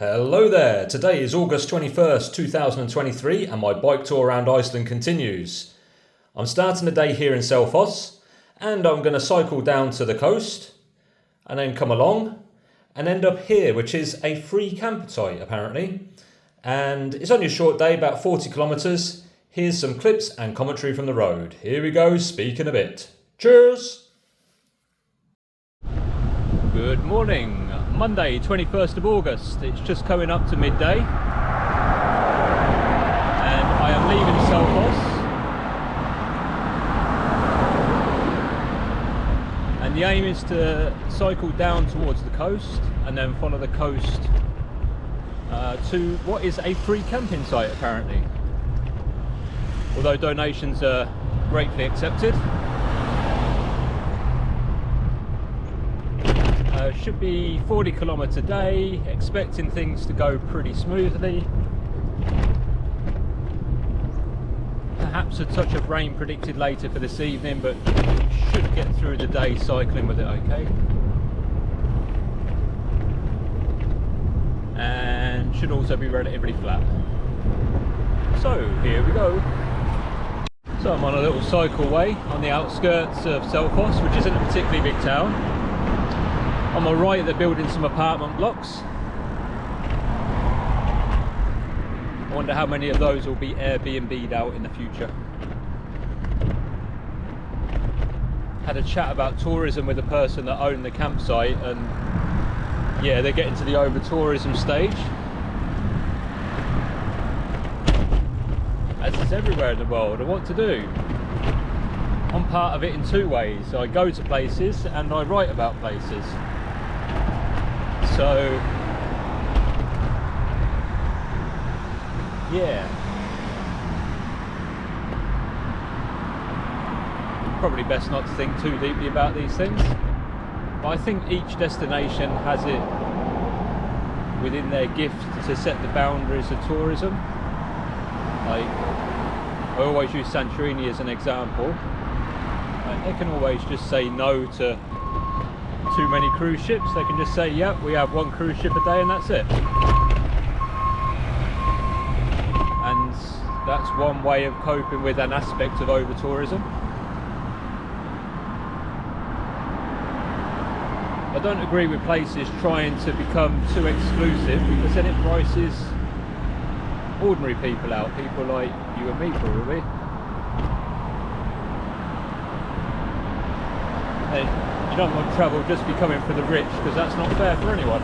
Hello there, today is August 21st, 2023 and my bike tour around Iceland continues. I'm starting the day here in Selfoss and I'm going to cycle down to the coast and then come along and end up here, which is a free campsite apparently. And it's only a short day, about 40 kilometres. Here's some clips and commentary from the road. Here we go, speak in a bit. Cheers! Good morning. Monday 21st of August, it's just coming up to midday and I am leaving Selfoss, and the aim is to cycle down towards the coast and then follow the coast to what is a free camping site apparently, although donations are gratefully accepted. Should be 40 kilometres a day, expecting things to go pretty smoothly. Perhaps a touch of rain predicted later for this evening, but should get through the day cycling with it okay. And should also be relatively flat. So here we go. So I'm on a little cycleway on the outskirts of Selfoss, which isn't a particularly big town. On my right, they're building some apartment blocks. I wonder how many of those will be Airbnb'd out in the future. Had a chat about tourism with the person that owned the campsite, and yeah, they're getting to the over-tourism stage. As is everywhere in the world. And what to do? I'm part of it in two ways. I go to places and I write about places. So, yeah, probably best not to think too deeply about these things, but I think each destination has it within their gift to set the boundaries of tourism. Like, I always use Sandgerdi as an example. Like, they can always just say no to too many cruise ships. They can just say, yep, we have one cruise ship a day and that's it. And that's one way of coping with an aspect of over-tourism. I don't agree with places trying to become too exclusive, because then it prices ordinary people out, people like you and me probably. You don't want travel just be coming for the rich, because that's not fair for anyone.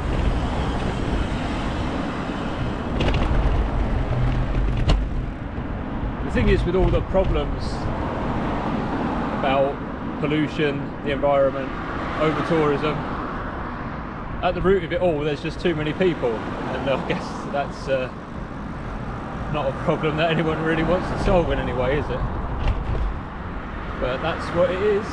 The thing is, with all the problems about pollution, the environment, over-tourism, at the root of it all there's just too many people, and I guess that's not a problem that anyone really wants to solve in any way, is it? But that's what it is.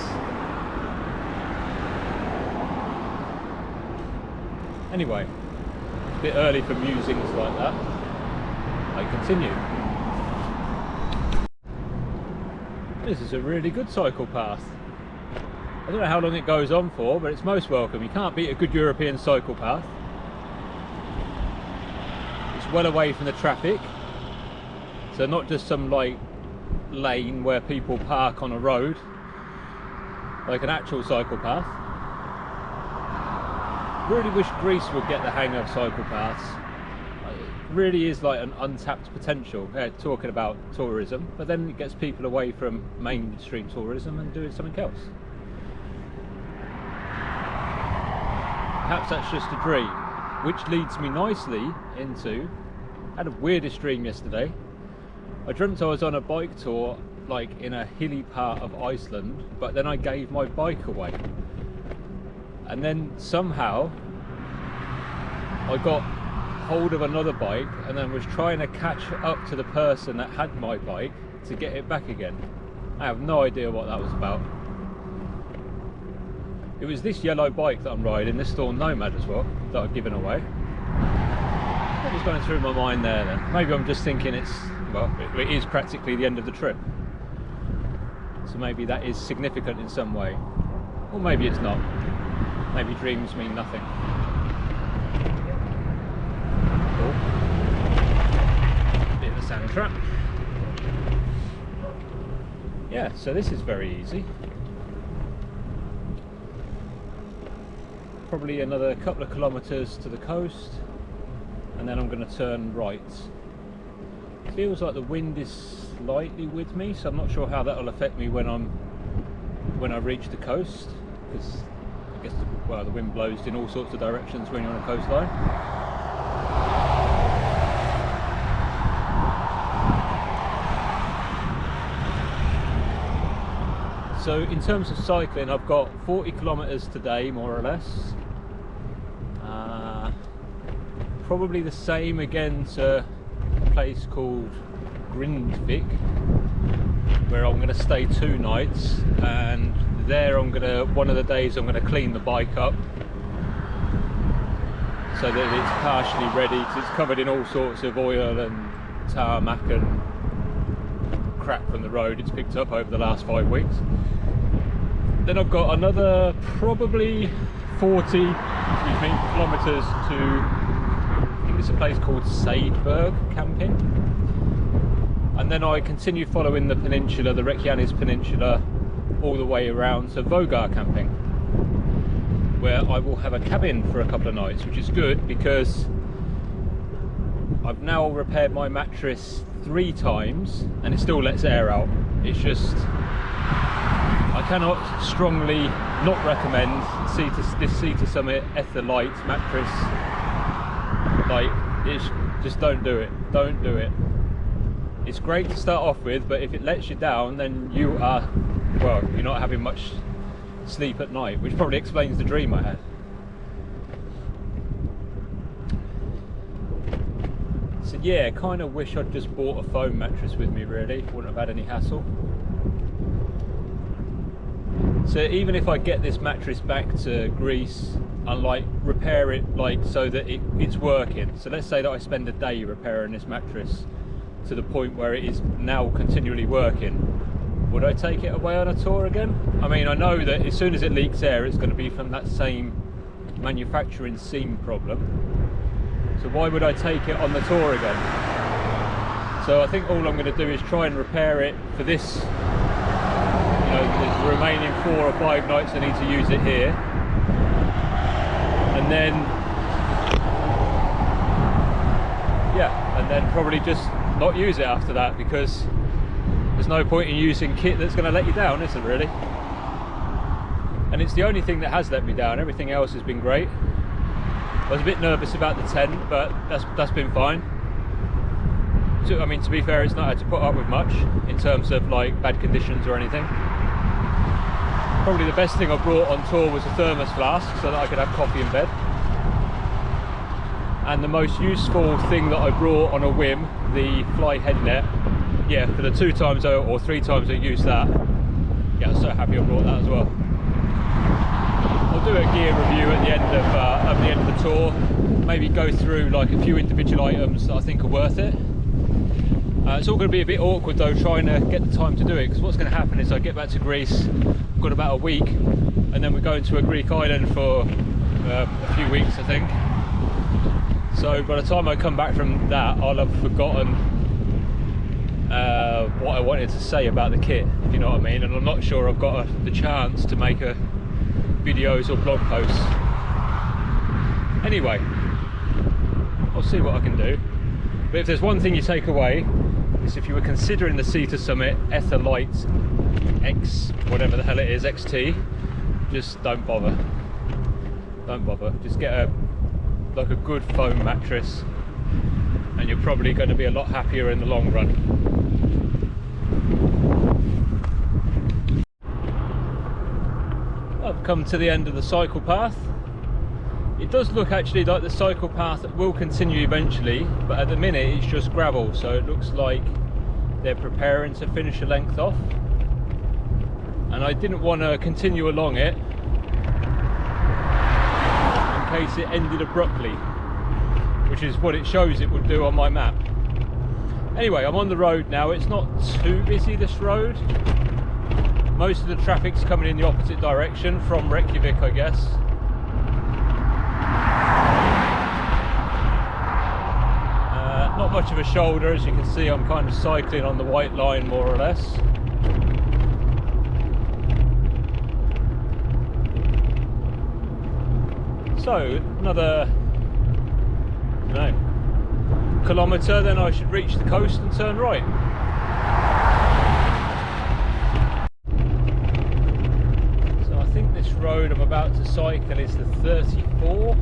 Anyway, a bit early for musings like that. I continue. This is a really good cycle path. I don't know how long it goes on for, but it's most welcome. You can't beat a good European cycle path. It's well away from the traffic. So not just some like lane where people park on a road, like an actual cycle path. Really wish Greece would get the hang of cycle paths. It really is like an untapped potential, talking about tourism, but then it gets people away from mainstream tourism and doing something else. Perhaps that's just a dream, which leads me nicely into, I had a weirdest dream yesterday. I dreamt I was on a bike tour like in a hilly part of Iceland, but then I gave my bike away. And then somehow I got hold of another bike and then was trying to catch up to the person that had my bike to get it back again. I have no idea what that was about. It was this yellow bike that I'm riding, this Storm Nomad as well, that I've given away. What was going through my mind there then? Maybe I'm just thinking it is practically the end of the trip. So maybe that is significant in some way. Or maybe it's not. Maybe dreams mean nothing. cool. Bit of a sand trap. Yeah, so this is very easy. Probably another couple of kilometres to the coast, and then I'm going to turn right. Feels like the wind is slightly with me, so I'm not sure how that will affect me when I reach the coast, because I guess the wind blows in all sorts of directions when you're on a coastline. So in terms of cycling, I've got 40 kilometres today, more or less. Probably the same again to a place called Grindavik, where I'm going to stay 2 nights, and there one of the days I'm going to clean the bike up so that it's partially ready, because it's covered in all sorts of oil and tarmac and crap from the road it's picked up over the last 5 weeks. Then I've got another probably 40 kilometres to, I think it's a place called Sandgerdi camping, and then I continue following the peninsula, the Reykjanes Peninsula, all the way around to Vogar camping, where I will have a cabin for a couple of nights, which is good because I've now repaired my mattress 3 times and it still lets air out. It's just, I cannot strongly not recommend this Sea to Summit Etherlite mattress. Like, it's just don't do it. Don't do it. It's great to start off with, but if it lets you down, then you're not having much sleep at night, which probably explains the dream I had. So yeah, kind of wish I'd just bought a foam mattress with me, really. Wouldn't have had any hassle. So even if I get this mattress back to Greece and like repair it so that it's working, so let's say that I spend a day repairing this mattress to the point where it is now continually working, would I take it away on a tour again? I mean, I know that as soon as it leaks air, it's going to be from that same manufacturing seam problem. So why would I take it on the tour again? So I think all I'm going to do is try and repair it for this, the remaining 4 or 5 nights I need to use it here. And then, yeah, and then probably just not use it after that, because there's no point in using kit that's going to let you down, is there really? And it's the only thing that has let me down. Everything else has been great. I was a bit nervous about the tent, but that's been fine. So, I mean, to be fair, it's not had to put up with much in terms of like bad conditions or anything. Probably the best thing I brought on tour was a thermos flask so that I could have coffee in bed. And the most useful thing that I brought on a whim, the fly head net. Yeah, for the 2 times or 3 times I used that. Yeah, I'm so happy I brought that as well. I'll do a gear review at the end of the tour. Maybe go through like a few individual items that I think are worth it. It's all going to be a bit awkward though, trying to get the time to do it, because what's going to happen is I get back to Greece, I've got about a week, and then we're going to a Greek island for a few weeks, I think. So by the time I come back from that, I'll have forgotten what I wanted to say about the kit, if you know what I mean, and I'm not sure I've got the chance to make videos or blog posts. Anyway, I'll see what I can do. But if there's one thing you take away, is if you were considering the Sea to Summit Etherlite X, whatever the hell it is, XT, just don't bother. Don't bother. Just get a good foam mattress, and you're probably going to be a lot happier in the long run. I've come to the end of the cycle path. It does look actually like the cycle path will continue eventually, but at the minute it's just gravel, so it looks like they're preparing to finish a length off. And I didn't want to continue along it in case it ended abruptly, which is what it shows it would do on my map. Anyway, I'm on the road now. It's not too busy, this road. Most of the traffic's coming in the opposite direction from Reykjavik, I guess. not much of a shoulder, as you can see. I'm kind of cycling on the white line more or less. So another, kilometre, then I should reach the coast and turn right. So I think this road I'm about to cycle is the 34.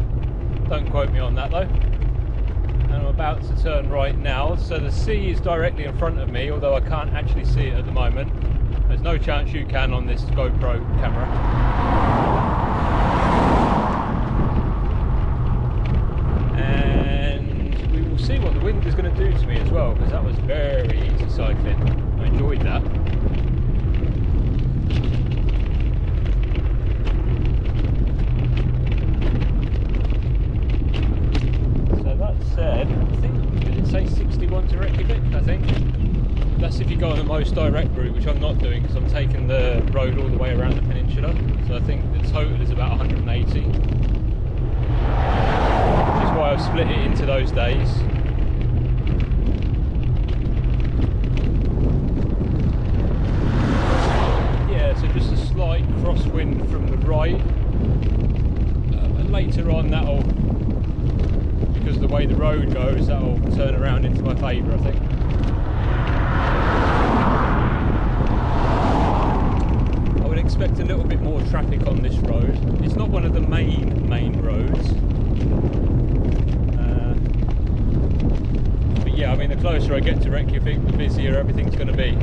Don't quote me on that though. And I'm about to turn right now. So the sea is directly in front of me, although I can't actually see it at the moment. There's no chance you can on this GoPro camera. See what the wind is going to do to me as well, because that was very easy cycling. I enjoyed that. So that said, I think, did it say 61 to Reykjavik? I think that's if you go on the most direct route, which I'm not doing because I'm taking the road all the way around the peninsula. So I think the total is about 180. Which is why I've split it into those days. So just a slight crosswind from the right, and later on that'll, because of the way the road goes, that'll turn around into my favour, I think. I would expect a little bit more traffic on this road. It's not one of the main roads, but yeah, I mean, the closer I get to Reykjavik, the busier everything's going to be.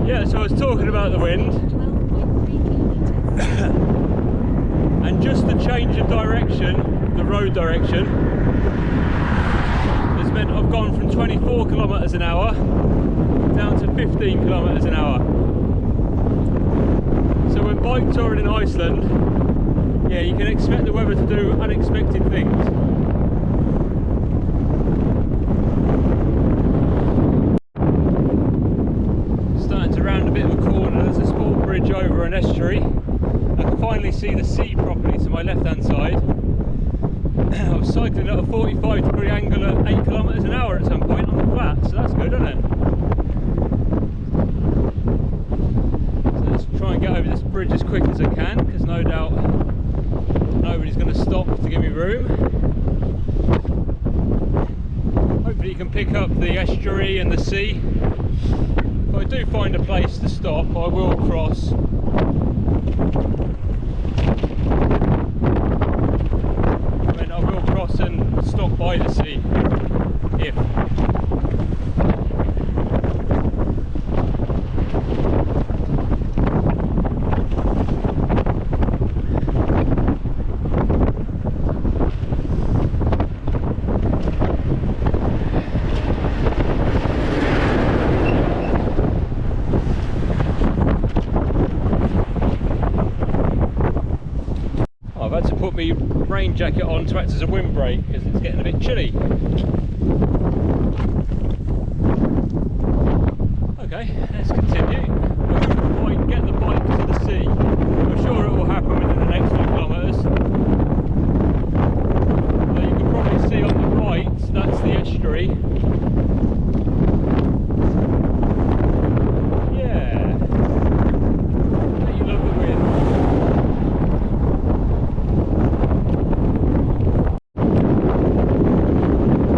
Yeah, so I was talking about the wind, and just the change of direction, the road direction, has meant I've gone from 24 kilometres an hour down to 15 kilometres an hour. So when bike touring in Iceland, yeah, you can expect the weather to do unexpected things. Around a bit of a corner, there's a small bridge over an estuary. I can finally see the sea properly to my left hand side. I was cycling at a 45-degree angle at 8 kilometres an hour at some point on the flat, so that's good, isn't it? So let's try and get over this bridge as quick as I can, because no doubt nobody's going to stop to give me room. Hopefully you can pick up the estuary and the sea. If I do find a place to stop, I will cross. I will cross and stop by the sea, if. I've had to put my rain jacket on to act as a windbreak because it's getting a bit chilly. Okay, let's continue. I'm going to quite get the bike to the sea. I'm sure it will happen within the next few kilometres. So you can probably see on the right, that's the estuary. Yeah. Don't you love the wind?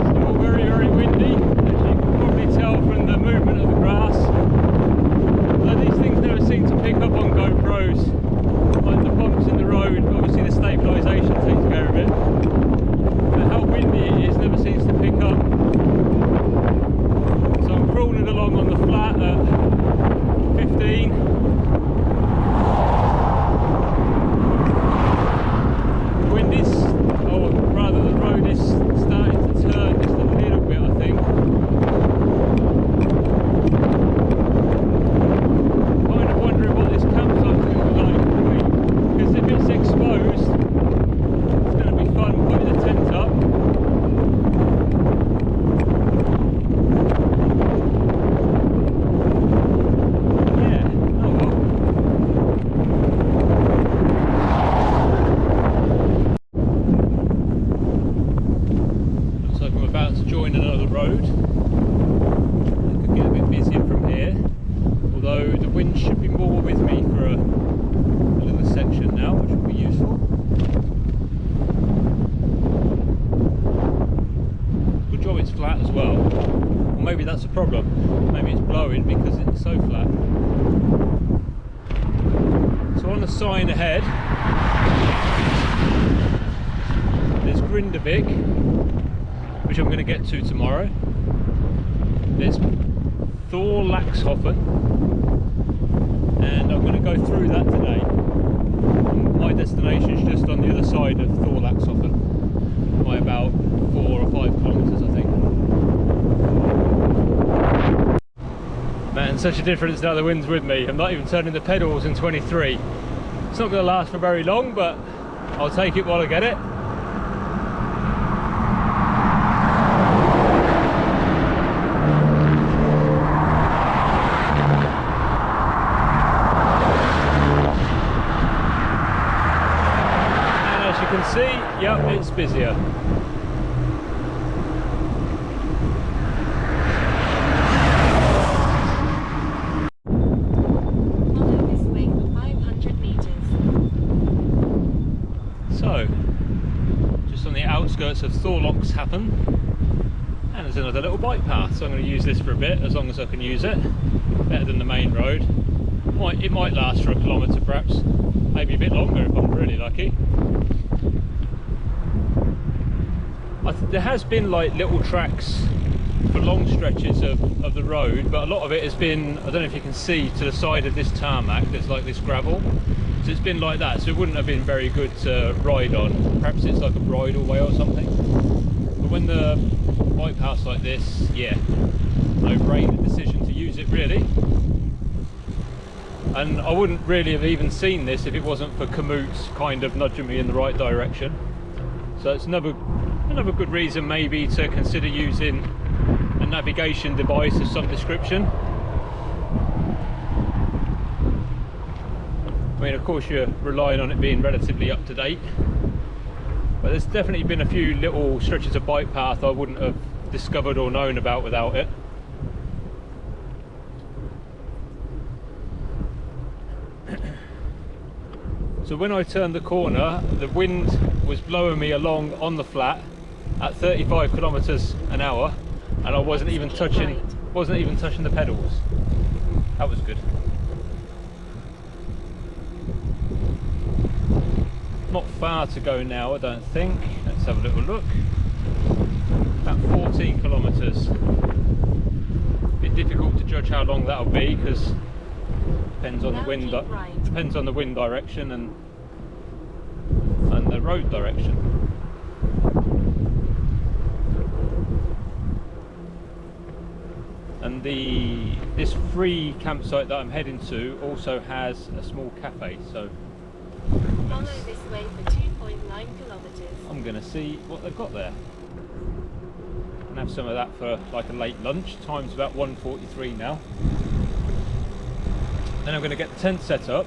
Still very, very windy, as you can probably tell from the movement of the grass. Maybe it's blowing because it's so flat. So on the sign ahead, there's Grindavik, which I'm going to get to tomorrow. There's Thorlakshofen, and I'm going to go through that today. My destination is just on the other side of Thorlakshofen by about 4 or 5 kilometres, I think. Man, such a difference now the wind's with me. I'm not even turning the pedals in 23. It's not going to last for very long, but I'll take it while I get it. And as you can see, yep, it's busier. Outskirts of Thorlakshofen, and there's another little bike path, so I'm going to use this for a bit, as long as I can use it. Better than the main road. It might last for a kilometre perhaps, maybe a bit longer if I'm really lucky. There has been like little tracks for long stretches of the road, but a lot of it has been, I don't know if you can see to the side of this tarmac, there's like this gravel. So it's been like that, so it wouldn't have been very good to ride on. Perhaps it's like a bridleway or something. But when the bike path's like this, yeah, no-brainer decision to use it really. And I wouldn't really have even seen this if it wasn't for Kamut's kind of nudging me in the right direction. So it's another good reason maybe to consider using a navigation device of some description. I mean, of course you're relying on it being relatively up to date, but there's definitely been a few little stretches of bike path I wouldn't have discovered or known about without it. So when I turned the corner, the wind was blowing me along on the flat at 35 kilometers an hour, and I wasn't even touching the pedals. That was good. Not far to go now, I don't think. Let's have a little look. About 14 kilometres. Bit difficult to judge how long that'll be because depends on the wind. Depends on the wind direction and the road direction. And this free campsite that I'm heading to also has a small cafe, so follow this way for 2.9 kilometers. I'm going to see what they've got there and have some of that for like a late lunch. Time's about 1:43 now. Then I'm going to get the tent set up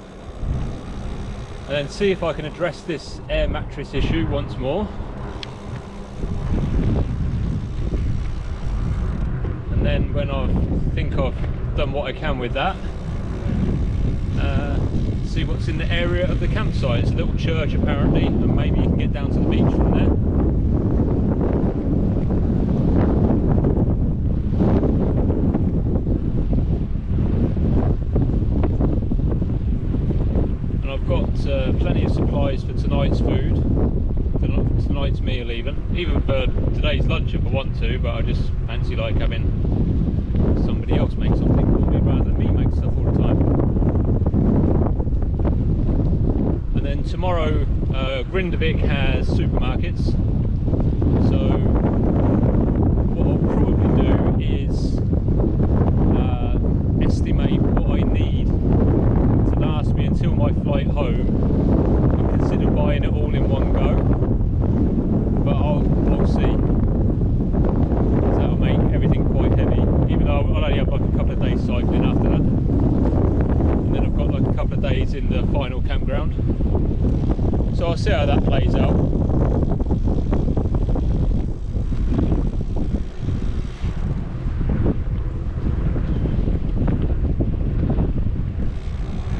and then see if I can address this air mattress issue once more. And then when I think I've done what I can with that, see what's in the area of the campsite. It's a little church apparently, and maybe you can get down to the beach from there. And I've got plenty of supplies for tonight's food, tonight's meal even for today's lunch if I want to, but I just fancy like having somebody else make something for me rather than me make stuff all the time. And then tomorrow, Grindavik has supermarkets, so what I'll probably do is estimate what I need to last me until my flight home and consider buying it all in one go, but I'll see. So that'll make everything quite heavy, even though I'll only have like a couple of days cycling after that. And then I've got like a couple of days in the final campground. So I'll see how that plays out.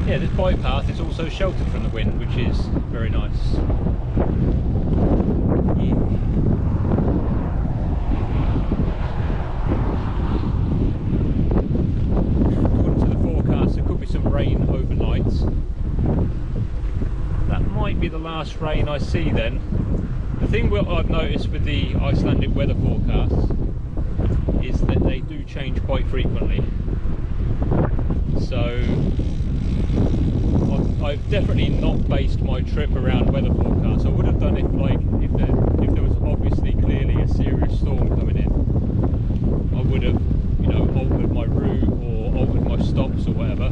Yeah, this bike path is also sheltered from the wind, which is very nice. Yeah. be the last rain I see then. The thing what I've noticed with the Icelandic weather forecasts is that they do change quite frequently. So I've definitely not based my trip around weather forecasts. I would have done it like if there was obviously clearly a serious storm coming in. I would have, you know, altered my route or altered my stops or whatever.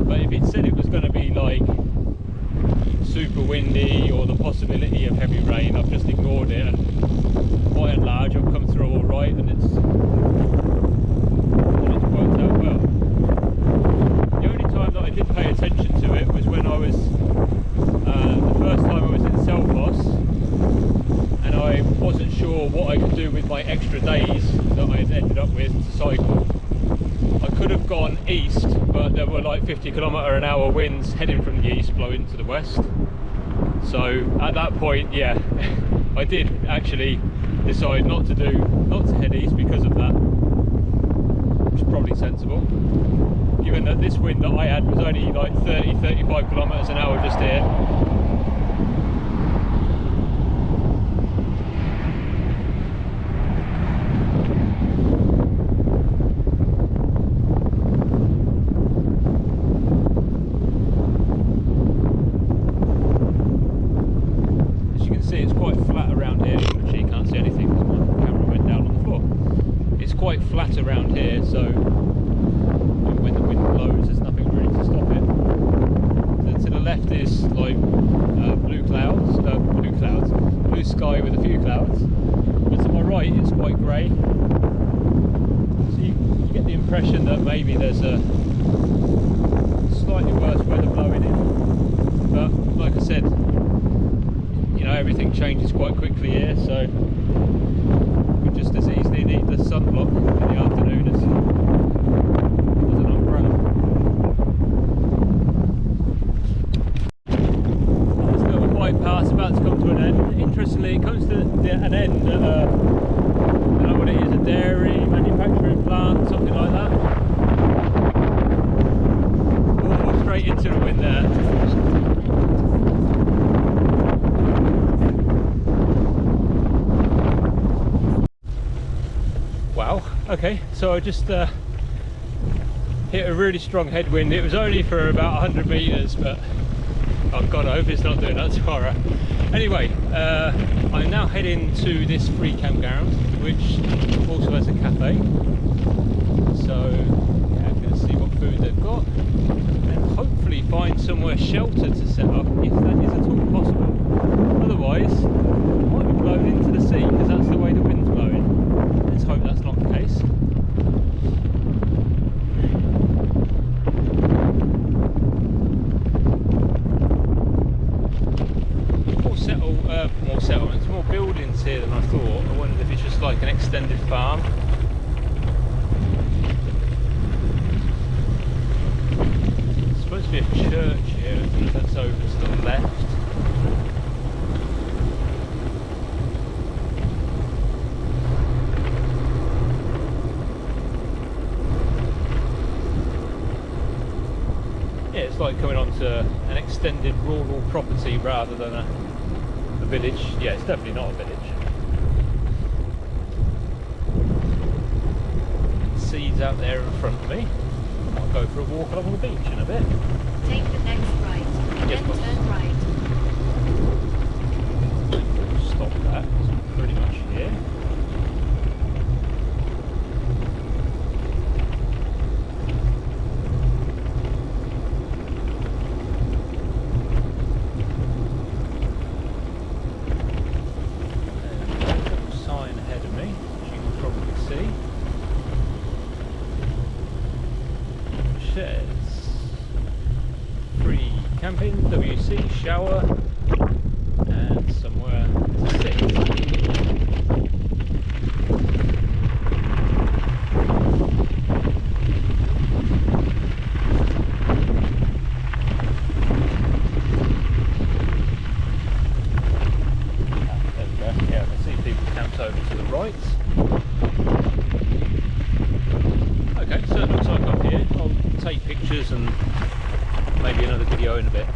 But if it said it was going to be like super windy or the possibility of heavy rain, I've just ignored it, and by and large I've come through all right, and it's worked out well. The only time that I did pay attention to it was when I was the first time I was in Selfoss, and I wasn't sure what I could do with my extra days that I had ended up with to cycle. I could have gone east, but there were like 50km/h winds heading from the east blowing to the west. So at that point, yeah, I did actually decide not to head east because of that, which is probably sensible, given that this wind that I had was only like 30-35km/h just here. Flat around here, so when the wind blows there's nothing really to stop it. So to the left is like blue sky with a few clouds, but to my right it's quite grey, so you get the impression that maybe there's a slightly worse weather blowing in, but like I said, you know, everything changes quite quickly here, so just as easily need the sunblock in the afternoon as an umbrella. This little bypass about to come to an end. Interestingly, it comes to an end at I don't know what it is, a dairy manufacturing plant, something like that. Oh, straight into the wind there. Okay, so I just hit a really strong headwind. It was only for about 100 meters, but oh god, I hope it's not doing that tomorrow. Anyway, I'm now heading to this free campground, which also has a cafe. So yeah, I'm going to see what food they've got, and hopefully find somewhere sheltered to set up, if that is at all possible. Otherwise, I might be blown into the sea, because that's the way the wind's blowing. Let's hope that's not the case. More settlements, more buildings here than I thought. I wondered if it's just like an extended farm. It's supposed to be a church here, I think that's over to the left. It's like coming onto an extended rural property rather than a village. Yeah, it's definitely not a village. Seas out there in front of me. I'll go for a walk along the beach in a bit. Take the next right, yes, then turn right. Stop that, it's pretty much here. Free camping, WC, shower, and somewhere to sit. There we go. Yeah, I can see people camped over to the right. Okay, so it looks like I'm here. I'll take pictures and maybe another video in a bit.